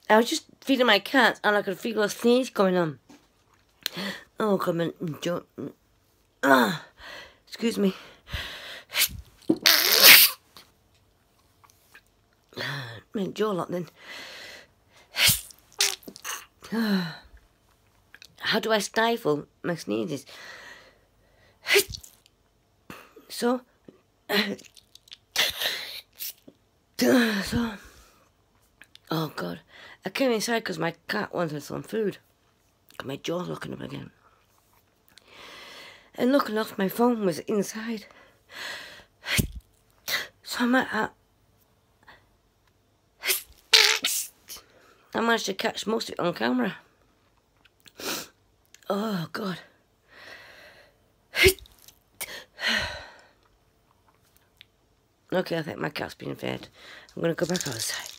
I was just feeding my cat and I could feel a sneeze going on. Oh, come on, Joe. Excuse me. My jaw locked then. How do I stifle my sneezes? So, oh God, I came inside because my cat wanted some food. My jaw's locking up again. And luckily enough, my phone was inside. So I managed to catch most of it on camera. Oh God. Okay, I think my cat's been fed. I'm gonna go back outside.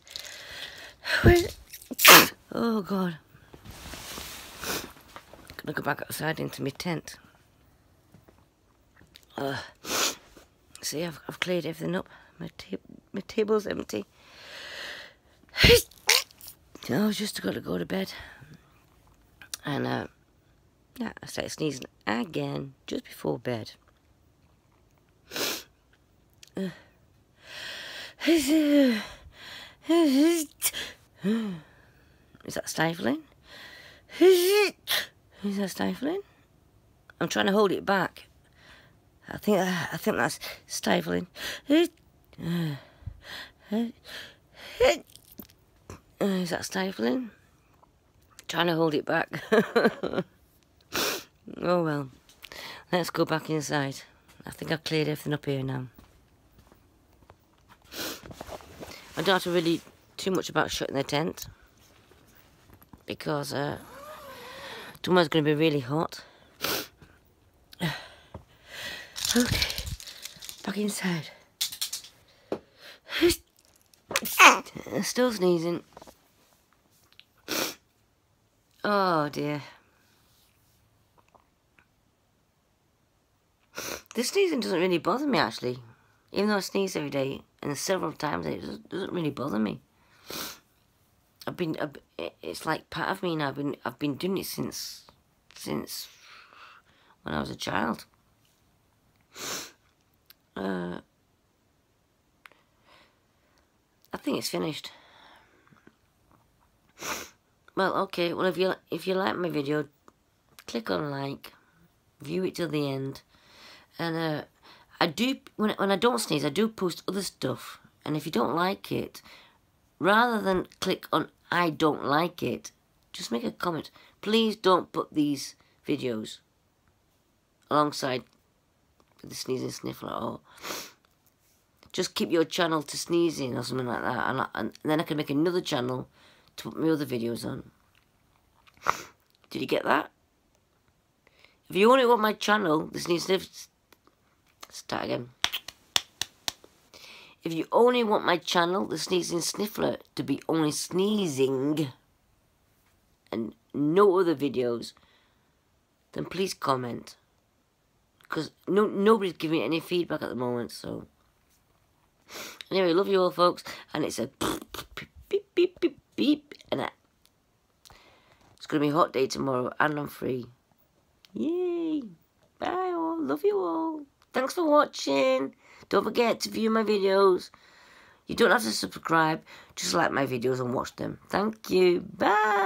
Oh God. I'm gonna go back outside into my tent. See, I've cleared everything up. My table's empty. I was just got to go to bed. And yeah, I started sneezing again just before bed. Is that stifling? Is that stifling? I'm trying to hold it back. I think that's stifling. Is that stifling? Trying to hold it back. Oh well. Let's go back inside. I think I've cleared everything up here now. I don't have to really too much about shutting the tent because tomorrow's going to be really hot. Okay, back inside. Still sneezing. Oh dear. This sneezing doesn't really bother me actually. Even though I sneeze every day and several times, it doesn't really bother me. It's like part of me now. I've been doing it since when I was a child. I think it's finished. Well, okay. Well, if you like my video, click on like, view it till the end, and I do when I don't sneeze, I do post other stuff. And if you don't like it, rather than click on I don't like it, just make a comment. Please don't put these videos alongside the sneezing sniffler, or just keep your channel to sneezing or something like that, and then I can make another channel to put my other videos on. Did you get that? If you only want my channel, the sneezing start again. If you only want my channel, the Sneezing Sniffler, to be only sneezing and no other videos, then please comment. Because nobody's giving any feedback at the moment, so. Anyway, love you all, folks. And it's a beep, beep, beep, beep. And it's going to be a hot day tomorrow, and I'm free. Yay. Bye, all. Love you all. Thanks for watching. Don't forget to view my videos. You don't have to subscribe. Just like my videos and watch them. Thank you. Bye.